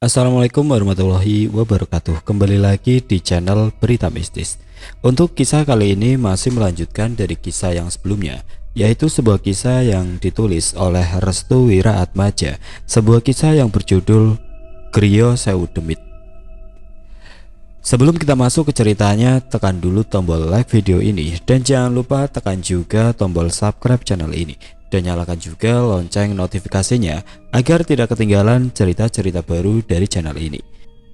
Assalamualaikum warahmatullahi wabarakatuh. Kembali lagi di channel Berita Mistis. Untuk kisah kali ini masih melanjutkan dari kisah yang sebelumnya, yaitu sebuah kisah yang ditulis oleh Restu Wiraatmaja, sebuah kisah yang berjudul Griya Sewu Demit. Sebelum kita masuk ke ceritanya, tekan dulu tombol like video ini dan jangan lupa tekan juga tombol subscribe channel ini dan nyalakan juga lonceng notifikasinya agar tidak ketinggalan cerita-cerita baru dari channel ini.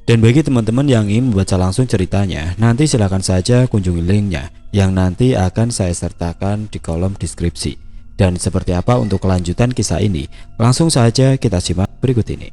Dan bagi teman-teman yang ingin membaca langsung ceritanya, nanti silahkan saja kunjungi linknya yang nanti akan saya sertakan di kolom deskripsi. Dan seperti apa untuk kelanjutan kisah ini? Langsung saja kita simak berikut ini.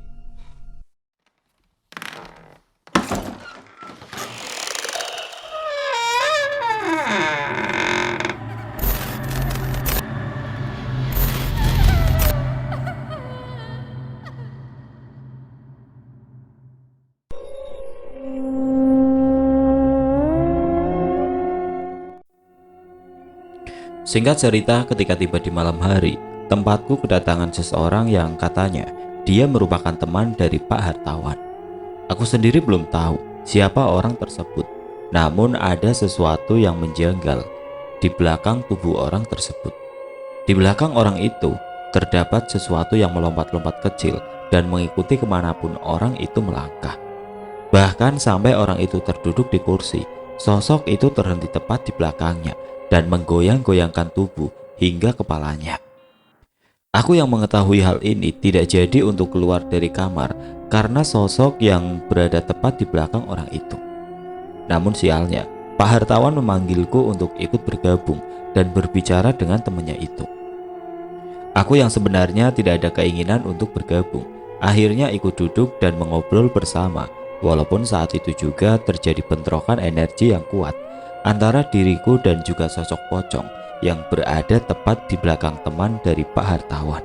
Singkat cerita, ketika tiba di malam hari, tempatku kedatangan seseorang yang katanya dia merupakan teman dari Pak Hartawan. Aku sendiri belum tahu siapa orang tersebut, namun ada sesuatu yang menjanggal di belakang tubuh orang tersebut. Di belakang orang itu terdapat sesuatu yang melompat-lompat kecil dan mengikuti kemanapun orang itu melangkah. Bahkan sampai orang itu terduduk di kursi, sosok itu terhenti tepat di belakangnya dan menggoyang-goyangkan tubuh hingga kepalanya. Aku yang mengetahui hal ini tidak jadi untuk keluar dari kamar karena sosok yang berada tepat di belakang orang itu. Namun sialnya, Pak Hartawan memanggilku untuk ikut bergabung dan berbicara dengan temannya itu. Aku yang sebenarnya tidak ada keinginan untuk bergabung, akhirnya ikut duduk dan mengobrol bersama, walaupun saat itu juga terjadi bentrokan energi yang kuat antara diriku dan juga sosok pocong yang berada tepat di belakang teman dari Pak Hartawan.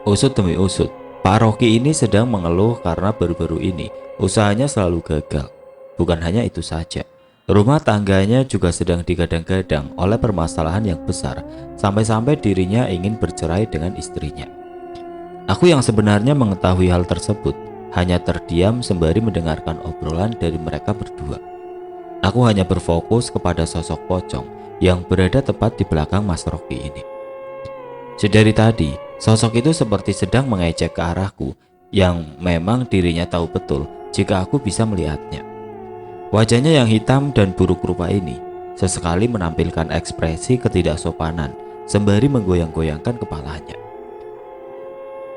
Usut demi usut, Pak Rocky ini sedang mengeluh karena baru-baru ini usahanya selalu gagal. Bukan hanya itu saja, rumah tangganya juga sedang digadang-gadang oleh permasalahan yang besar, sampai-sampai dirinya ingin bercerai dengan istrinya. Aku yang sebenarnya mengetahui hal tersebut hanya terdiam sembari mendengarkan obrolan dari mereka berdua. Aku hanya berfokus kepada sosok pocong yang berada tepat di belakang Mas Rocky ini. Sedari tadi, sosok itu seperti sedang mengejek ke arahku, yang memang dirinya tahu betul jika aku bisa melihatnya. Wajahnya yang hitam dan buruk rupa ini sesekali menampilkan ekspresi ketidaksopanan sembari menggoyang-goyangkan kepalanya.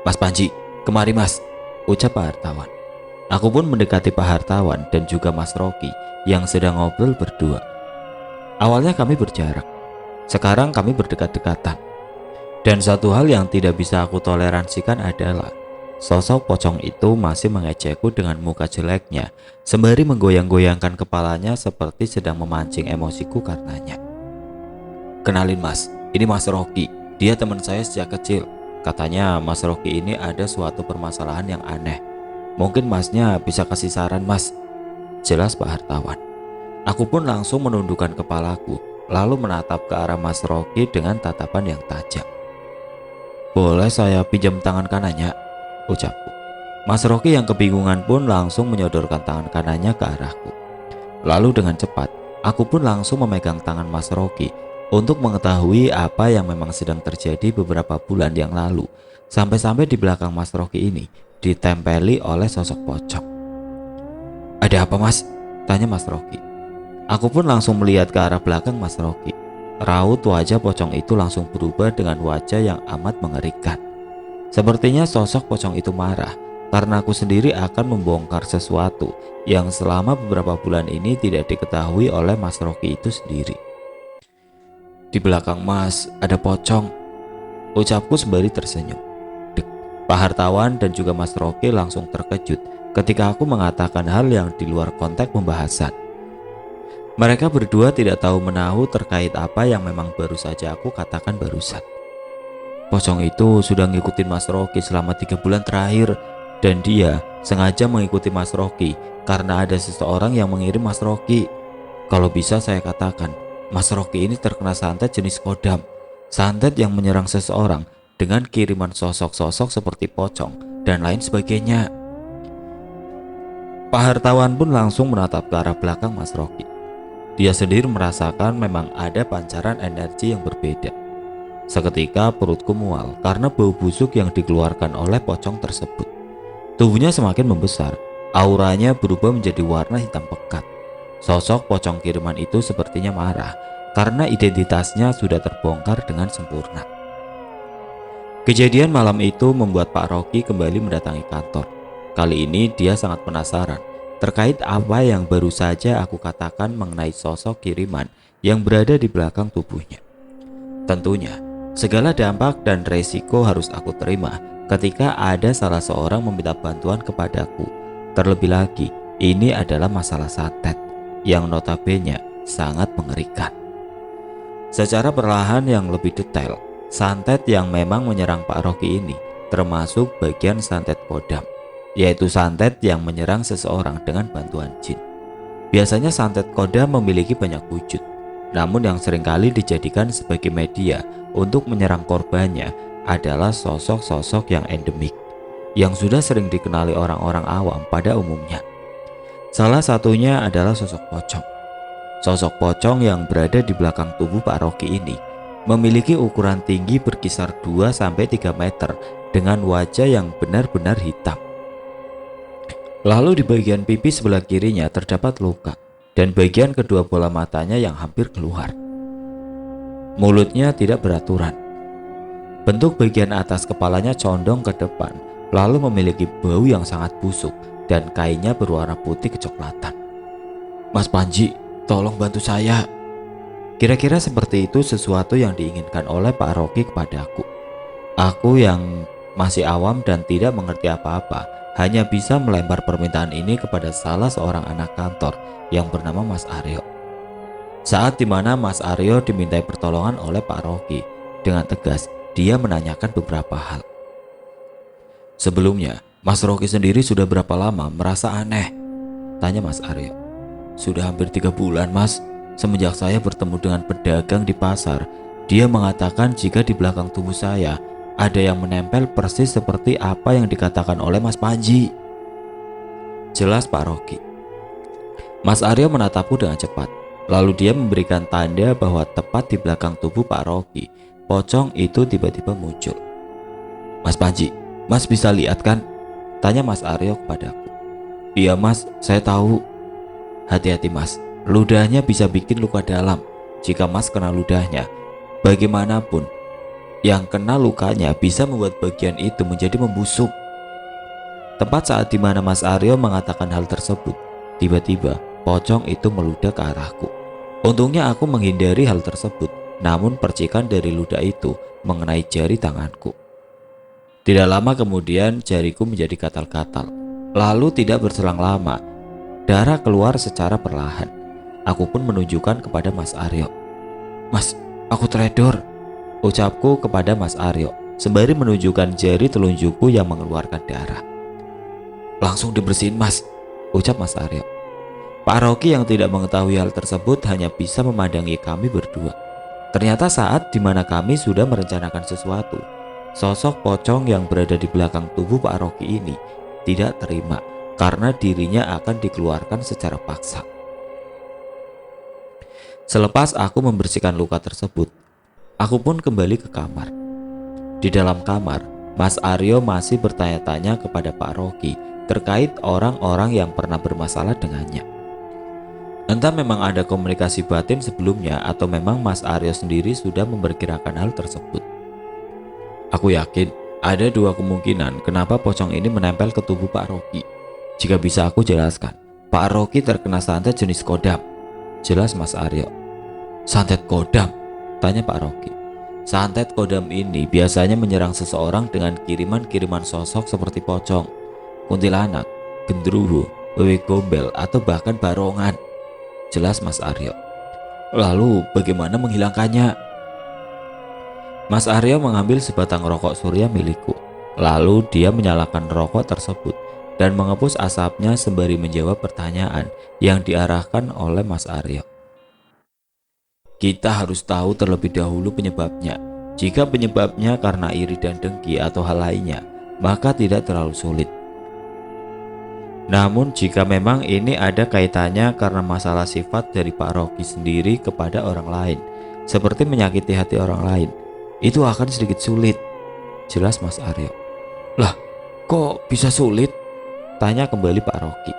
"Mas Panji, kemari mas," ucap Pak Hartawan. Aku pun mendekati Pak Hartawan dan juga Mas Rocky yang sedang ngobrol berdua. Awalnya kami berjarak, sekarang kami berdekat-dekatan. Dan satu hal yang tidak bisa aku toleransikan adalah sosok pocong itu masih mengejekku dengan muka jeleknya sembari menggoyang-goyangkan kepalanya seperti sedang memancing emosiku karenanya. "Kenalin mas, ini Mas Rocky, dia teman saya sejak kecil. Katanya Mas Rocky ini ada suatu permasalahan yang aneh. Mungkin masnya bisa kasih saran mas," jelas Pak Hartawan. Aku pun langsung menundukkan kepalaku lalu menatap ke arah Mas Rocky dengan tatapan yang tajam. "Boleh saya pinjam tangan kanannya?" ucapku. Mas Rocky yang kebingungan pun langsung menyodorkan tangan kanannya ke arahku. Lalu dengan cepat aku pun langsung memegang tangan Mas Rocky untuk mengetahui apa yang memang sedang terjadi beberapa bulan yang lalu, sampai-sampai di belakang Mas Rocky ini ditempeli oleh sosok pocong. "Ada apa mas?" tanya Mas Rocky. Aku pun langsung melihat ke arah belakang Mas Rocky. Raut wajah pocong itu langsung berubah dengan wajah yang amat mengerikan. Sepertinya sosok pocong itu marah karena aku sendiri akan membongkar sesuatu yang selama beberapa bulan ini tidak diketahui oleh Mas Rocky itu sendiri. "Di belakang mas ada pocong," ucapku sembari tersenyum. Pak Hartawan dan juga Mas Rocky langsung terkejut ketika aku mengatakan hal yang di luar konteks pembahasan. Mereka berdua tidak tahu menahu terkait apa yang memang baru saja aku katakan barusan. "Pocong itu sudah ngikutin Mas Rocky selama 3 bulan terakhir, dan dia sengaja mengikuti Mas Rocky karena ada seseorang yang mengirim Mas Rocky. Kalau bisa saya katakan, Mas Rocky ini terkena santet jenis kodam, santet yang menyerang seseorang dengan kiriman sosok-sosok seperti pocong dan lain sebagainya," Pak Hartawan pun langsung menatap ke arah belakang Mas Rocky. Dia sendiri merasakan memang ada pancaran energi yang berbeda. Seketika perutku mual karena bau busuk yang dikeluarkan oleh pocong tersebut. Tubuhnya semakin membesar, auranya berubah menjadi warna hitam pekat. Sosok pocong kiriman itu sepertinya marah karena identitasnya sudah terbongkar dengan sempurna. Kejadian malam itu membuat Pak Rocky kembali mendatangi kantor. Kali ini dia sangat penasaran terkait apa yang baru saja aku katakan mengenai sosok kiriman yang berada di belakang tubuhnya. Tentunya, segala dampak dan resiko harus aku terima ketika ada salah seorang meminta bantuan kepadaku. Terlebih lagi, ini adalah masalah santet yang notabene sangat mengerikan. Secara perlahan yang lebih detail, santet yang memang menyerang Pak Rocky ini termasuk bagian santet kodam, yaitu santet yang menyerang seseorang dengan bantuan jin. Biasanya santet kodam memiliki banyak wujud, namun yang seringkali dijadikan sebagai media untuk menyerang korbannya adalah sosok-sosok yang endemik, yang sudah sering dikenali orang-orang awam pada umumnya. Salah satunya adalah sosok pocong. Sosok pocong yang berada di belakang tubuh Pak Rocky ini memiliki ukuran tinggi berkisar 2-3 meter dengan wajah yang benar-benar hitam. Lalu di bagian pipi sebelah kirinya terdapat luka dan bagian kedua bola matanya yang hampir keluar. Mulutnya tidak beraturan. Bentuk bagian atas kepalanya condong ke depan, lalu memiliki bau yang sangat busuk dan kainnya berwarna putih kecoklatan. "Mas Panji, tolong bantu saya." Kira-kira seperti itu sesuatu yang diinginkan oleh Pak Rocky kepadaku. Aku yang masih awam dan tidak mengerti apa-apa hanya bisa melempar permintaan ini kepada salah seorang anak kantor yang bernama Mas Aryo. Saat dimana Mas Aryo dimintai pertolongan oleh Pak Rocky, dengan tegas dia menanyakan beberapa hal. "Sebelumnya, Mas Rocky sendiri sudah berapa lama merasa aneh?" tanya Mas Aryo. "Sudah hampir 3 bulan, Mas. Semenjak saya bertemu dengan pedagang di pasar, dia mengatakan jika di belakang tubuh saya ada yang menempel persis seperti apa yang dikatakan oleh Mas Panji," jelas Pak Rocky. Mas Aryo menatapku dengan cepat, lalu dia memberikan tanda bahwa tepat di belakang tubuh Pak Rocky, pocong itu tiba-tiba muncul. "Mas Panji, Mas bisa lihat kan?" tanya Mas Aryo kepadaku. "Iya Mas, saya tahu." "Hati-hati Mas, ludahnya bisa bikin luka dalam. Jika Mas kena ludahnya, bagaimanapun yang kena lukanya bisa membuat bagian itu menjadi membusuk." Tepat saat dimana Mas Aryo mengatakan hal tersebut, tiba-tiba pocong itu meludah ke arahku. Untungnya aku menghindari hal tersebut, namun percikan dari ludah itu mengenai jari tanganku. Tidak lama kemudian jariku menjadi gatal-gatal. Lalu tidak berselang lama, darah keluar secara perlahan. Aku pun menunjukkan kepada Mas Aryo. "Mas, aku teledor," ucapku kepada Mas Aryo sembari menunjukkan jari telunjukku yang mengeluarkan darah. "Langsung dibersihin Mas," ucap Mas Aryo. Pak Rocky yang tidak mengetahui hal tersebut hanya bisa memandangi kami berdua. Ternyata saat dimana kami sudah merencanakan sesuatu, sosok pocong yang berada di belakang tubuh Pak Rocky ini tidak terima karena dirinya akan dikeluarkan secara paksa. Selepas aku membersihkan luka tersebut, aku pun kembali ke kamar. Di dalam kamar, Mas Aryo masih bertanya-tanya kepada Pak Rocky terkait orang-orang yang pernah bermasalah dengannya. Entah memang ada komunikasi batin sebelumnya atau memang Mas Aryo sendiri sudah memperkirakan hal tersebut. Aku yakin ada 2 kemungkinan kenapa pocong ini menempel ke tubuh Pak Rocky. Jika bisa aku jelaskan, Pak Rocky terkena santet jenis kodam, jelas Mas Aryo. "Santet kodam?" tanya Pak Rocky. "Santet kodam ini biasanya menyerang seseorang dengan kiriman-kiriman sosok seperti pocong, kuntilanak, gendruwo, wewe gombel, atau bahkan barongan," jelas Mas Aryo. "Lalu bagaimana menghilangkannya?" Mas Aryo mengambil sebatang rokok surya milikku. Lalu dia menyalakan rokok tersebut dan mengepus asapnya sembari menjawab pertanyaan yang diarahkan oleh Mas Aryo. "Kita harus tahu terlebih dahulu penyebabnya. Jika penyebabnya karena iri dan dengki atau hal lainnya, maka tidak terlalu sulit." Namun jika memang ini ada kaitannya karena masalah sifat dari Pak Rocky sendiri kepada orang lain, seperti menyakiti hati orang lain, itu akan sedikit sulit, jelas Mas Aryo. Lah, kok bisa sulit? Tanya kembali Pak Rocky.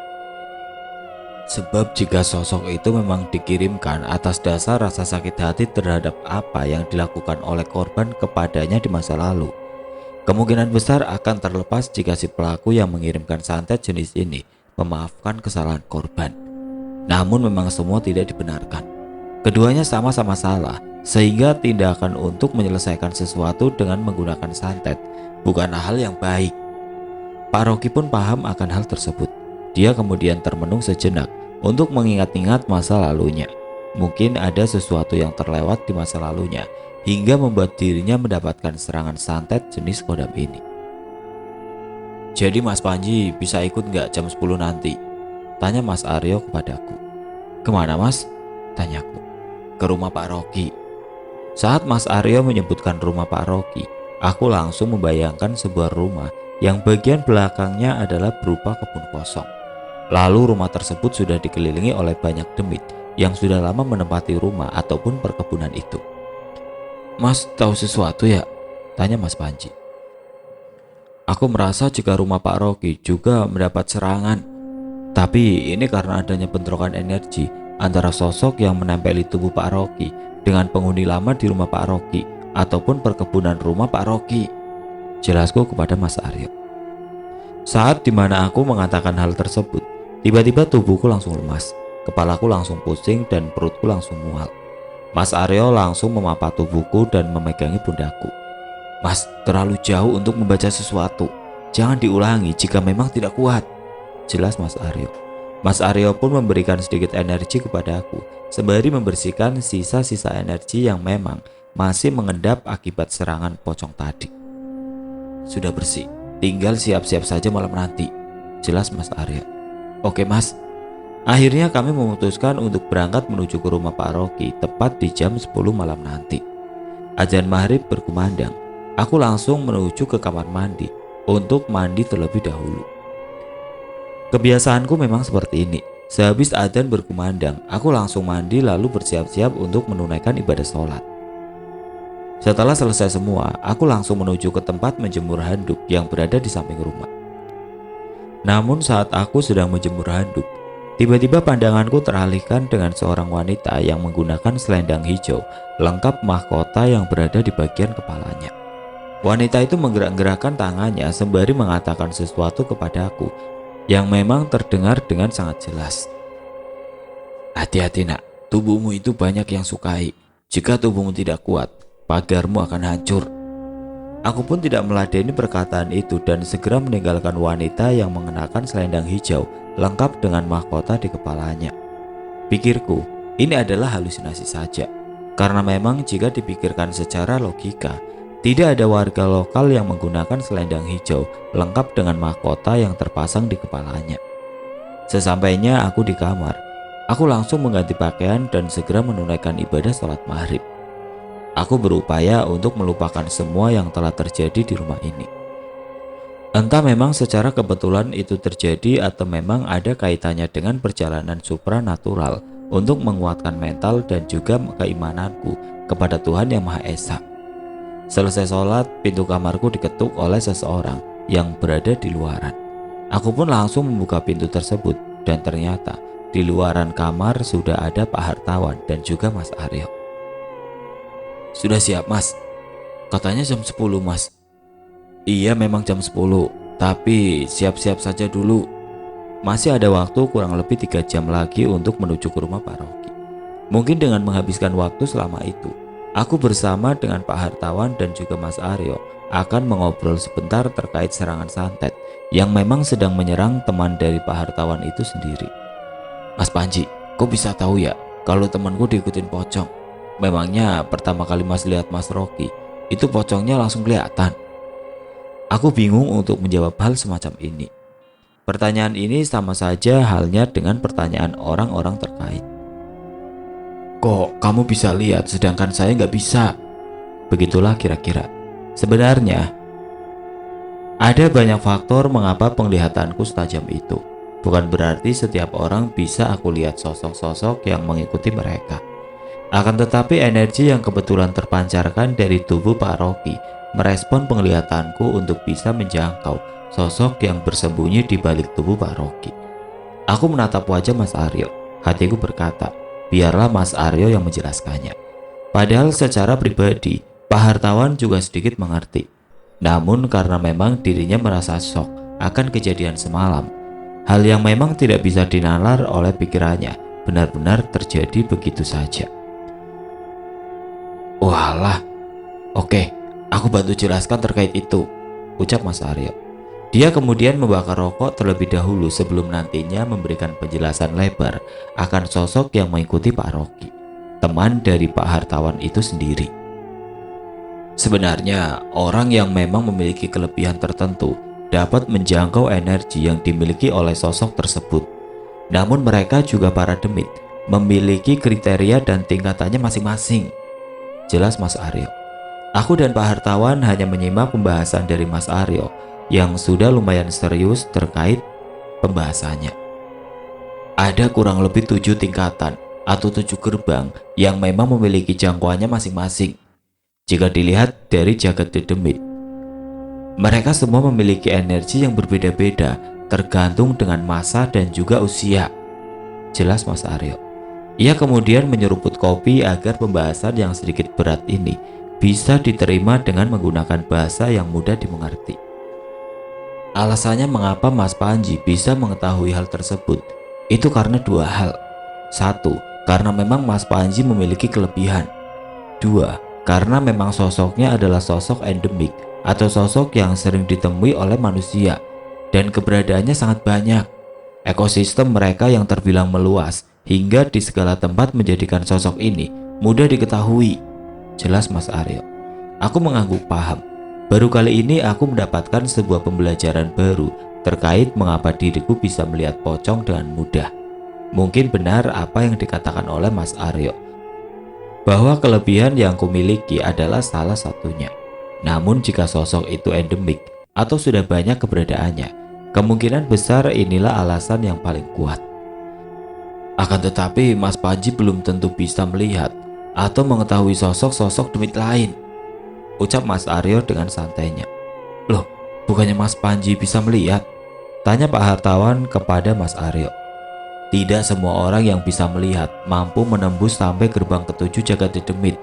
Sebab jika sosok itu memang dikirimkan atas dasar rasa sakit hati terhadap apa yang dilakukan oleh korban kepadanya di masa lalu, kemungkinan besar akan terlepas jika si pelaku yang mengirimkan santet jenis ini memaafkan kesalahan korban. Namun memang semua tidak dibenarkan. Keduanya sama-sama salah, sehingga tindakan untuk menyelesaikan sesuatu dengan menggunakan santet bukan hal yang baik. Pak Rocky pun paham akan hal tersebut. Dia kemudian termenung sejenak untuk mengingat-ingat masa lalunya. Mungkin ada sesuatu yang terlewat di masa lalunya hingga membuat dirinya mendapatkan serangan santet jenis kodam ini. Jadi Mas Panji bisa ikut nggak jam 10 nanti? Tanya Mas Aryo kepadaku. Kemana Mas? Tanyaku. Ke rumah Pak Rocky. Saat Mas Aryo menyebutkan rumah Pak Rocky, aku langsung membayangkan sebuah rumah yang bagian belakangnya adalah berupa kebun kosong. Lalu rumah tersebut sudah dikelilingi oleh banyak demit yang sudah lama menempati rumah ataupun perkebunan itu. Mas tahu sesuatu ya? Tanya Mas Panji. Aku merasa jika rumah Pak Rocky juga mendapat serangan. Tapi ini karena adanya bentrokan energi antara sosok yang menempeli tubuh Pak Rocky dengan penghuni lama di rumah Pak Rocky ataupun perkebunan rumah Pak Rocky, jelasku kepada Mas Aryo. Saat dimana aku mengatakan hal tersebut, tiba-tiba tubuhku langsung lemas, kepalaku langsung pusing dan perutku langsung mual. Mas Aryo langsung memapa tubuhku dan memegangi pundakku. Mas, terlalu jauh untuk membaca sesuatu. Jangan diulangi jika memang tidak kuat, jelas Mas Aryo. Mas Aryo pun memberikan sedikit energi kepada aku, sembari membersihkan sisa-sisa energi yang memang masih mengendap akibat serangan pocong tadi. Sudah bersih, tinggal siap-siap saja malam nanti, jelas Mas Aryo. Oke Mas. Akhirnya kami memutuskan untuk berangkat menuju ke rumah Pak Rocky tepat di jam 10 malam nanti. Azan maghrib berkumandang. Aku langsung menuju ke kamar mandi untuk mandi terlebih dahulu. Kebiasaanku memang seperti ini. Sehabis adzan berkumandang, aku langsung mandi lalu bersiap-siap untuk menunaikan ibadah sholat. Setelah selesai semua, aku langsung menuju ke tempat menjemur handuk yang berada di samping rumah. Namun saat aku sedang menjemur handuk, tiba-tiba pandanganku teralihkan dengan seorang wanita yang menggunakan selendang hijau lengkap mahkota yang berada di bagian kepalanya. Wanita itu menggerak-gerakkan tangannya sembari mengatakan sesuatu kepada aku yang memang terdengar dengan sangat jelas. Hati-hati nak, tubuhmu itu banyak yang sukai. Jika tubuhmu tidak kuat, pagarmu akan hancur. Aku pun tidak meladeni perkataan itu dan segera meninggalkan wanita yang mengenakan selendang hijau lengkap dengan mahkota di kepalanya. Pikirku, ini adalah halusinasi saja. Karena memang jika dipikirkan secara logika, tidak ada warga lokal yang menggunakan selendang hijau lengkap dengan mahkota yang terpasang di kepalanya. Sesampainya aku di kamar, aku langsung mengganti pakaian dan segera menunaikan ibadah sholat maghrib. Aku berupaya untuk melupakan semua yang telah terjadi di rumah ini. Entah memang secara kebetulan itu terjadi atau memang ada kaitannya dengan perjalanan supranatural untuk menguatkan mental dan juga keimananku kepada Tuhan Yang Maha Esa. Selesai sholat, pintu kamarku diketuk oleh seseorang yang berada di luaran. Aku pun langsung membuka pintu tersebut dan ternyata di luaran kamar sudah ada Pak Hartawan dan juga Mas Aryo. Sudah siap Mas? Katanya jam 10 Mas. Iya memang jam 10, tapi siap-siap saja dulu. Masih ada waktu kurang lebih 3 jam lagi untuk menuju ke rumah Pak Rocky. Mungkin dengan menghabiskan waktu selama itu, aku bersama dengan Pak Hartawan dan juga Mas Aryo akan mengobrol sebentar terkait serangan santet yang memang sedang menyerang teman dari Pak Hartawan itu sendiri. Mas Panji, kok bisa tahu ya kalau temanku diikutin pocong? Memangnya pertama kali Mas lihat Mas Rocky, itu pocongnya langsung kelihatan? Aku bingung untuk menjawab hal semacam ini. Pertanyaan ini sama saja halnya dengan pertanyaan orang-orang terkait. Kok kamu bisa lihat sedangkan saya nggak bisa? Begitulah kira-kira. Sebenarnya ada banyak faktor mengapa penglihatanku setajam itu. Bukan berarti setiap orang bisa aku lihat sosok-sosok yang mengikuti mereka. Akan tetapi energi yang kebetulan terpancarkan dari tubuh Pak Rocky merespon penglihatanku untuk bisa menjangkau sosok yang bersembunyi di balik tubuh Pak Rocky. Aku menatap wajah Mas Aryo. Hatiku berkata, biarlah Mas Aryo yang menjelaskannya. Padahal secara pribadi, Pak Hartawan juga sedikit mengerti. Namun karena memang dirinya merasa shock akan kejadian semalam, hal yang memang tidak bisa dinalar oleh pikirannya benar-benar terjadi begitu saja. Walah, oke, aku bantu jelaskan terkait itu, ucap Mas Aryo. Dia kemudian membakar rokok terlebih dahulu sebelum nantinya memberikan penjelasan lebar akan sosok yang mengikuti Pak Rocky, teman dari Pak Hartawan itu sendiri. Sebenarnya, orang yang memang memiliki kelebihan tertentu dapat menjangkau energi yang dimiliki oleh sosok tersebut. Namun mereka juga para demit, memiliki kriteria dan tingkatannya masing-masing. Jelas Mas Aryo. Aku dan Pak Hartawan hanya menyimak pembahasan dari Mas Aryo yang sudah lumayan serius terkait pembahasannya. Ada kurang lebih 7 tingkatan atau 7 gerbang yang memang memiliki jangkauannya masing-masing. Jika dilihat dari jagat The Demit, mereka semua memiliki energi yang berbeda-beda tergantung dengan masa dan juga usia. Jelas Mas Aryo. Ia kemudian menyeruput kopi agar pembahasan yang sedikit berat ini bisa diterima dengan menggunakan bahasa yang mudah dimengerti. Alasannya mengapa Mas Panji bisa mengetahui hal tersebut itu karena 2 hal. 1. Karena memang Mas Panji memiliki kelebihan. 2. Karena memang sosoknya adalah sosok endemik atau sosok yang sering ditemui oleh manusia dan keberadaannya sangat banyak. Ekosistem mereka yang terbilang meluas hingga di segala tempat menjadikan sosok ini mudah diketahui. Jelas Mas Aryo. Aku mengangguk paham. Baru kali ini aku mendapatkan sebuah pembelajaran baru terkait mengapa diriku bisa melihat pocong dengan mudah. Mungkin benar apa yang dikatakan oleh Mas Aryo, bahwa kelebihan yang kumiliki adalah salah satunya. Namun jika sosok itu endemik atau sudah banyak keberadaannya, kemungkinan besar inilah alasan yang paling kuat. Akan tetapi Mas Panji belum tentu bisa melihat atau mengetahui sosok-sosok demit lain, ucap Mas Aryo dengan santainya. Loh, bukannya Mas Panji bisa melihat? Tanya Pak Hartawan kepada Mas Aryo. Tidak semua orang yang bisa melihat mampu menembus sampai gerbang ke-7 jagat The Demit.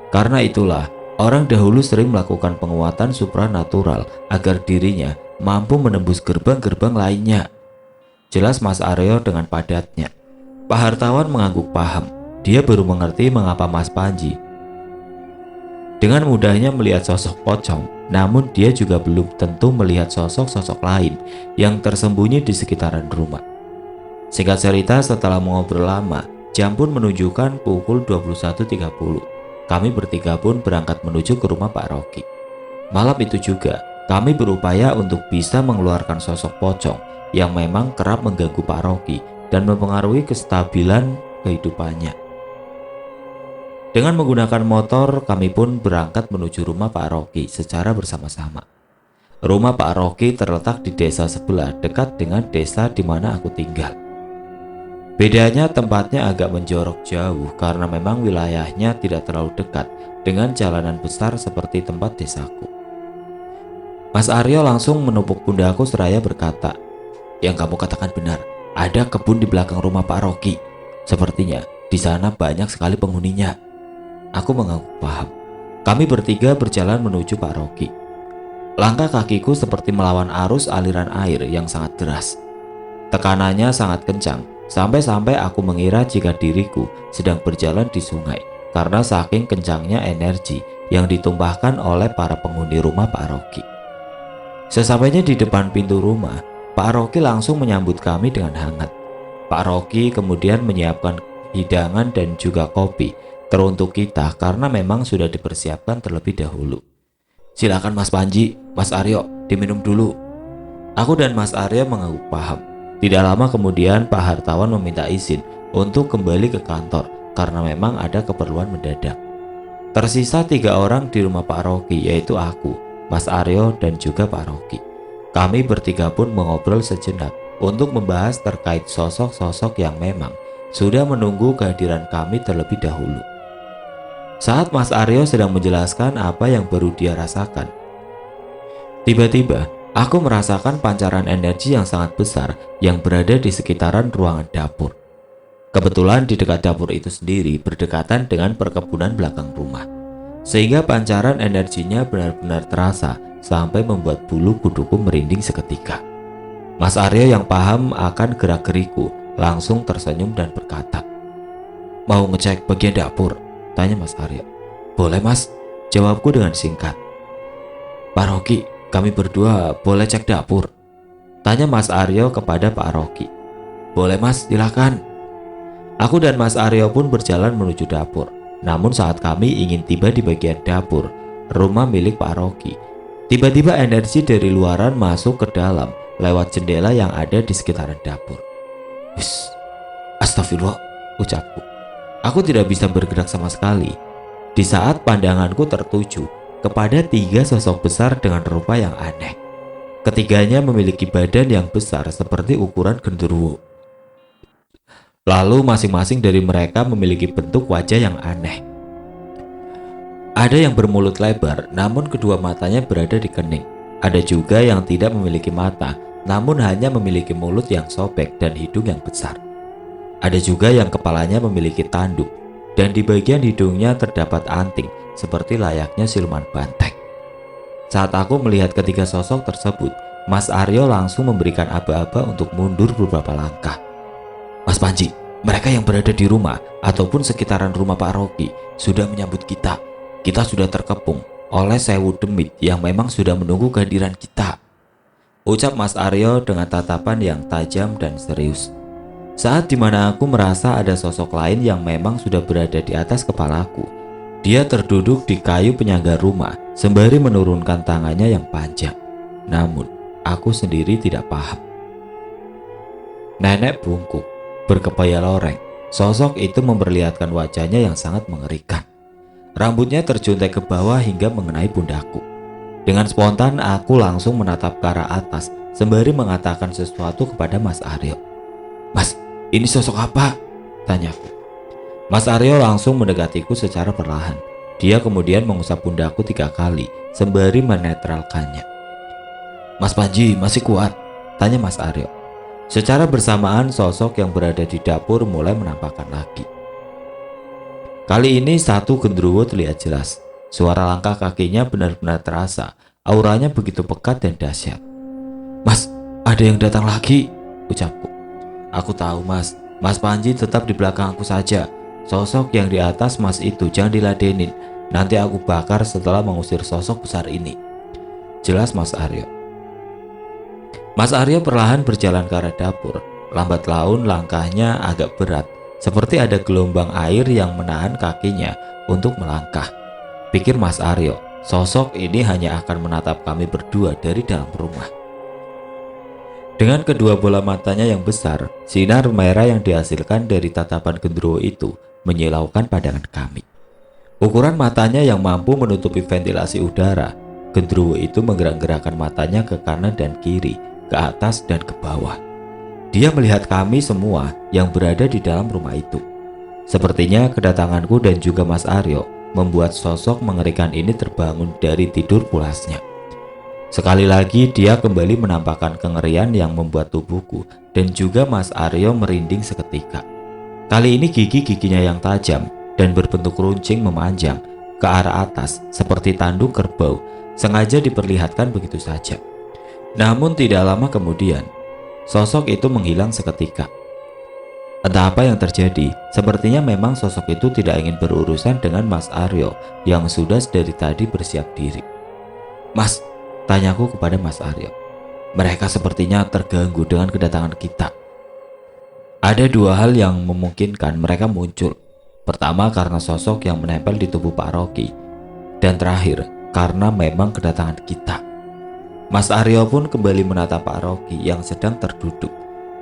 Karena itulah, orang dahulu sering melakukan penguatan supranatural agar dirinya mampu menembus gerbang-gerbang lainnya. Jelas Mas Aryo dengan padatnya. Pak Hartawan mengangguk paham. Dia baru mengerti mengapa Mas Panji dengan mudahnya melihat sosok pocong, namun dia juga belum tentu melihat sosok-sosok lain yang tersembunyi di sekitaran rumah. Singkat cerita, setelah mengobrol lama, jam pun menunjukkan pukul 21.30. Kami bertiga pun berangkat menuju ke rumah Pak Rocky. Malam itu juga, kami berupaya untuk bisa mengeluarkan sosok pocong yang memang kerap mengganggu Pak Rocky dan mempengaruhi kestabilan kehidupannya. Dengan menggunakan motor, kami pun berangkat menuju rumah Pak Rocky secara bersama-sama. Rumah Pak Rocky terletak di desa sebelah, dekat dengan desa di mana aku tinggal. Bedanya tempatnya agak menjorok jauh karena memang wilayahnya tidak terlalu dekat dengan jalanan besar seperti tempat desaku. Mas Aryo langsung menepuk pundakku seraya berkata, "Yang kamu katakan benar, ada kebun di belakang rumah Pak Rocky. Sepertinya di sana banyak sekali penghuninya." Aku mengangguk paham. Kami bertiga berjalan menuju Pak Rocky. Langkah kakiku seperti melawan arus aliran air yang sangat deras. Tekanannya sangat kencang, sampai-sampai aku mengira jika diriku sedang berjalan di sungai karena saking kencangnya energi yang ditumpahkan oleh para penghuni rumah Pak Rocky. Sesampainya di depan pintu rumah, Pak Rocky langsung menyambut kami dengan hangat. Pak Rocky kemudian menyiapkan hidangan dan juga kopi teruntuk kita karena memang sudah dipersiapkan terlebih dahulu. "Silakan Mas Panji, Mas Aryo, diminum dulu." Aku dan Mas Aryo mengangguk paham. Tidak lama kemudian Pak Hartawan meminta izin untuk kembali ke kantor karena memang ada keperluan mendadak. Tersisa 3 orang di rumah Pak Rocky, yaitu aku, Mas Aryo, dan juga Pak Rocky. Kami bertiga pun mengobrol sejenak untuk membahas terkait sosok-sosok yang memang sudah menunggu kehadiran kami terlebih dahulu. Saat Mas Aryo sedang menjelaskan apa yang baru dia rasakan, tiba-tiba aku merasakan pancaran energi yang sangat besar yang berada di sekitaran ruangan dapur. Kebetulan di dekat dapur itu sendiri berdekatan dengan perkebunan belakang rumah, sehingga pancaran energinya benar-benar terasa sampai membuat bulu kuduku merinding seketika. Mas Aryo yang paham akan gerak-geriku langsung tersenyum dan berkata, "Mau ngecek bagian dapur?" tanya Mas Aryo. "Boleh Mas," jawabku dengan singkat. "Pak Rocky, kami berdua boleh cek dapur?" tanya Mas Aryo kepada Pak Rocky. "Boleh Mas, silakan." Aku dan Mas Aryo pun berjalan menuju dapur. Namun saat kami ingin tiba di bagian dapur rumah milik Pak Rocky, tiba-tiba energi dari luaran masuk ke dalam lewat jendela yang ada di sekitaran dapur. "Wis, astagfirullah," ucapku. Aku tidak bisa bergerak sama sekali di saat pandanganku tertuju kepada 3 sosok besar dengan rupa yang aneh. Ketiganya memiliki badan yang besar seperti ukuran genderuwo. Lalu masing-masing dari mereka memiliki bentuk wajah yang aneh. Ada yang bermulut lebar, namun kedua matanya berada di kening. Ada juga yang tidak memiliki mata, namun hanya memiliki mulut yang sobek dan hidung yang besar. Ada juga yang kepalanya memiliki tanduk, dan di bagian hidungnya terdapat anting, seperti layaknya siluman banteng. Saat aku melihat ketiga sosok tersebut, Mas Aryo langsung memberikan aba-aba untuk mundur beberapa langkah. "Mas Panji, mereka yang berada di rumah ataupun sekitaran rumah Pak Rocky sudah menyambut kita. Kita sudah terkepung oleh sewu demit yang memang sudah menunggu kehadiran kita," ucap Mas Aryo dengan tatapan yang tajam dan serius. Saat dimana aku merasa ada sosok lain yang memang sudah berada di atas kepalaku. Dia terduduk di kayu penyangga rumah sembari menurunkan tangannya yang panjang. Namun aku sendiri tidak paham. Nenek bungkuk, berkepaya loreng. Sosok itu memperlihatkan wajahnya yang sangat mengerikan. Rambutnya terjuntai ke bawah hingga mengenai pundakku. Dengan spontan aku langsung menatap ke arah atas sembari mengatakan sesuatu kepada Mas Aryo. "Mas, ini sosok apa?" tanyaku. Mas Aryo langsung mendekatiku secara perlahan. Dia kemudian mengusap pundakku 3 kali sembari menetralkannya. "Mas Panji masih kuat?" tanya Mas Aryo. Secara bersamaan sosok yang berada di dapur mulai menampakkan lagi. Kali ini satu genderuwo terlihat jelas. Suara langkah kakinya benar-benar terasa. Auranya begitu pekat dan dahsyat. "Mas, ada yang datang lagi," ucapku. "Aku tahu Mas, Mas Panji tetap di belakang aku saja. Sosok yang di atas Mas itu jangan diladenin. Nanti aku bakar setelah mengusir sosok besar ini," jelas Mas Aryo. Mas Aryo perlahan berjalan ke arah dapur. Lambat laun langkahnya agak berat, seperti ada gelombang air yang menahan kakinya untuk melangkah. Pikir Mas Aryo, sosok ini hanya akan menatap kami berdua dari dalam rumah. Dengan kedua bola matanya yang besar, sinar merah yang dihasilkan dari tatapan genderuwo itu menyilaukan pandangan kami. Ukuran matanya yang mampu menutupi ventilasi udara, genderuwo itu menggerak-gerakkan matanya ke kanan dan kiri, ke atas dan ke bawah. Dia melihat kami semua yang berada di dalam rumah itu. Sepertinya kedatanganku dan juga Mas Aryo membuat sosok mengerikan ini terbangun dari tidur pulasnya. Sekali lagi dia kembali menampakkan kengerian yang membuat tubuhku dan juga Mas Aryo merinding seketika. Kali ini gigi-giginya yang tajam dan berbentuk runcing memanjang ke arah atas seperti tanduk kerbau sengaja diperlihatkan begitu saja. Namun tidak lama kemudian, sosok itu menghilang seketika. Entah apa yang terjadi, sepertinya memang sosok itu tidak ingin berurusan dengan Mas Aryo yang sudah dari tadi bersiap diri. "Mas," tanyaku kepada Mas Aryo, "mereka sepertinya terganggu dengan kedatangan kita." Ada 2 hal yang memungkinkan mereka muncul. Pertama karena sosok yang menempel di tubuh Pak Rocky, dan terakhir karena memang kedatangan kita. Mas Aryo pun kembali menatap Pak Rocky yang sedang terduduk.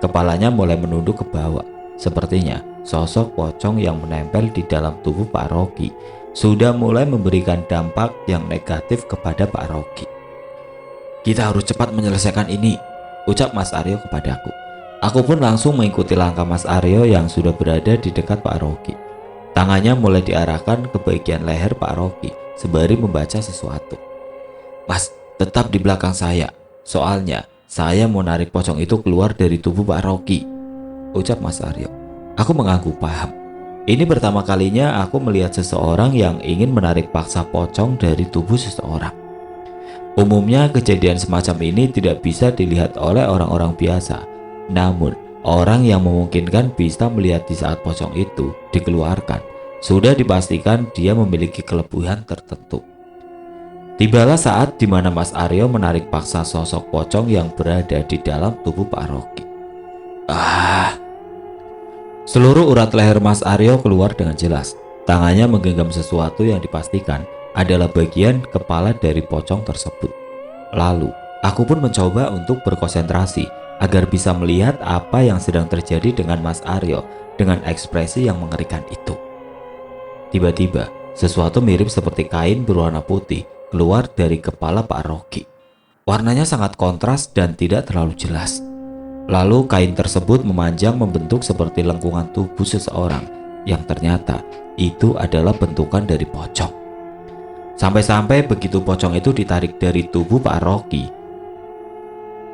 Kepalanya mulai menunduk ke bawah. Sepertinya sosok pocong yang menempel di dalam tubuh Pak Rocky sudah mulai memberikan dampak yang negatif kepada Pak Rocky. "Kita harus cepat menyelesaikan ini," ucap Mas Aryo kepadaku. Aku pun langsung mengikuti langkah Mas Aryo yang sudah berada di dekat Pak Rocky. Tangannya mulai diarahkan ke bagian leher Pak Rocky sembari membaca sesuatu. Mas, tetap di belakang saya. Soalnya, saya mau narik pocong itu keluar dari tubuh Pak Rocky, ucap Mas Aryo. Aku mengangguk paham. Ini pertama kalinya aku melihat seseorang yang ingin menarik paksa pocong dari tubuh seseorang. Umumnya kejadian semacam ini tidak bisa dilihat oleh orang-orang biasa. Namun, orang yang memungkinkan bisa melihat di saat pocong itu dikeluarkan, sudah dipastikan dia memiliki kelebihan tertentu. Tibalah saat di mana Mas Aryo menarik paksa sosok pocong yang berada di dalam tubuh Pak Rocky. Seluruh urat leher Mas Aryo keluar dengan jelas. Tangannya menggenggam sesuatu yang dipastikan adalah bagian kepala dari pocong tersebut. Lalu, aku pun mencoba untuk berkonsentrasi agar bisa melihat apa yang sedang terjadi dengan Mas Aryo dengan ekspresi yang mengerikan itu. Tiba-tiba, sesuatu mirip seperti kain berwarna putih keluar dari kepala Pak Rocky. Warnanya sangat kontras dan tidak terlalu jelas. Lalu kain tersebut memanjang membentuk seperti lengkungan tubuh seseorang yang ternyata itu adalah bentukan dari pocong. Sampai-sampai begitu pocong itu ditarik dari tubuh Pak Rocky,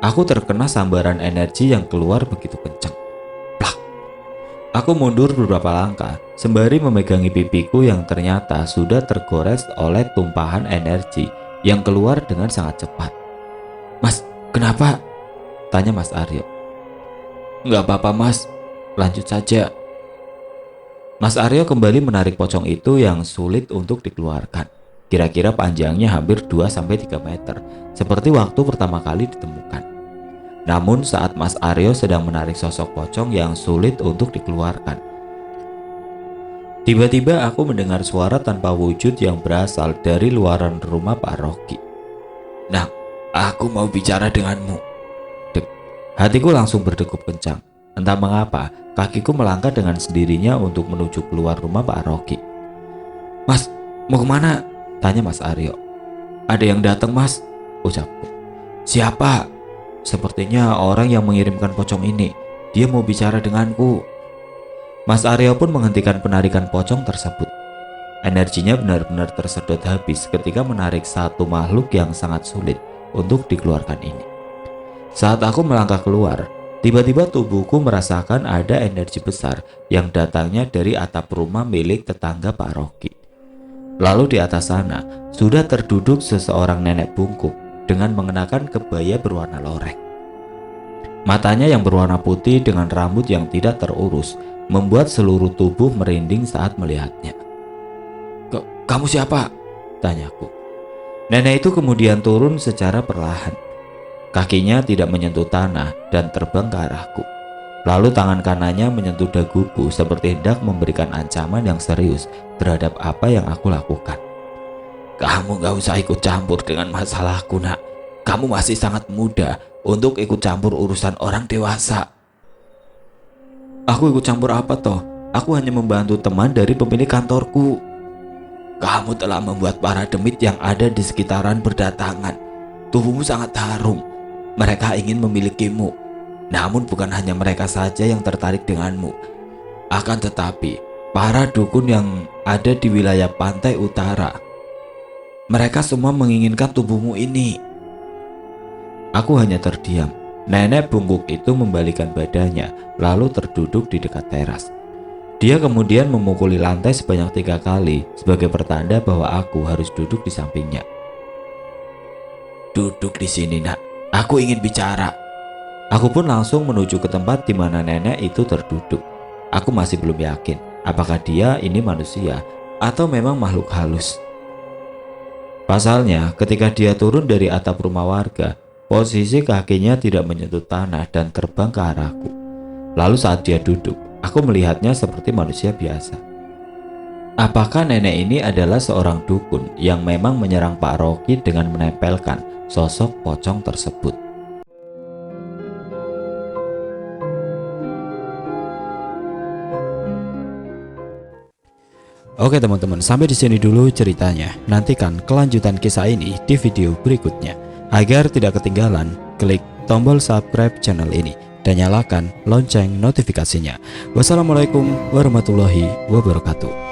aku terkena sambaran energi yang keluar begitu kencang. Plak! Aku mundur beberapa langkah sembari memegangi pipiku yang ternyata sudah tergores oleh tumpahan energi yang keluar dengan sangat cepat. Mas, kenapa? Tanya Mas Aryo. Nggak apa-apa mas, lanjut saja. Mas Aryo kembali menarik pocong itu yang sulit untuk dikeluarkan. Kira-kira panjangnya hampir 2-3 meter, seperti waktu pertama kali ditemukan. Namun saat Mas Aryo sedang menarik sosok pocong yang sulit untuk dikeluarkan, tiba-tiba aku mendengar suara tanpa wujud yang berasal dari luaran rumah Pak Rocky. Nah, aku mau bicara denganmu. Hatiku langsung berdegup kencang. Entah mengapa, kakiku melangkah dengan sendirinya untuk menuju keluar rumah Pak Rocky. Mas, mau kemana? Tanya Mas Aryo. Ada yang datang mas, ucapku. Siapa? Sepertinya orang yang mengirimkan pocong ini. Dia mau bicara denganku. Mas Aryo pun menghentikan penarikan pocong tersebut. Energinya benar-benar tersedot habis ketika menarik satu makhluk yang sangat sulit untuk dikeluarkan ini. Saat aku melangkah keluar, tiba-tiba tubuhku merasakan ada energi besar yang datangnya dari atap rumah milik tetangga Pak Rocky. Lalu di atas sana sudah terduduk seseorang nenek bungkuk dengan mengenakan kebaya berwarna loreng. Matanya yang berwarna putih dengan rambut yang tidak terurus membuat seluruh tubuh merinding saat melihatnya. Kamu siapa? Tanyaku. Nenek itu kemudian turun secara perlahan. Kakinya tidak menyentuh tanah dan terbang ke arahku. Lalu tangan kanannya menyentuh daguku seperti hendak memberikan ancaman yang serius terhadap apa yang aku lakukan. Kamu gak usah ikut campur dengan masalahku nak. Kamu masih sangat muda untuk ikut campur urusan orang dewasa. Aku ikut campur apa toh? Aku hanya membantu teman dari pemilik kantorku. Kamu telah membuat para demit yang ada di sekitaran berdatangan. Tubuhmu sangat harum. Mereka ingin memilikimu. Namun bukan hanya mereka saja yang tertarik denganmu. Akan tetapi, para dukun yang ada di wilayah pantai utara, mereka semua menginginkan tubuhmu ini. Aku hanya terdiam. Nenek bungkuk itu membalikan badannya, lalu terduduk di dekat teras. Dia kemudian memukuli lantai sebanyak 3 kali sebagai pertanda bahwa aku harus duduk di sampingnya. Duduk di sini nak. Aku ingin bicara. Aku pun langsung menuju ke tempat di mana nenek itu terduduk. Aku masih belum yakin apakah dia ini manusia atau memang makhluk halus. Pasalnya, ketika dia turun dari atap rumah warga, posisi kakinya tidak menyentuh tanah dan terbang ke arahku. Lalu saat dia duduk, aku melihatnya seperti manusia biasa. Apakah nenek ini adalah seorang dukun yang memang menyerang Pak Rocky dengan menempelkan sosok pocong tersebut? Oke teman-teman, sampai di sini dulu ceritanya. Nantikan kelanjutan kisah ini di video berikutnya. Agar tidak ketinggalan, klik tombol subscribe channel ini dan nyalakan lonceng notifikasinya. Wassalamualaikum warahmatullahi wabarakatuh.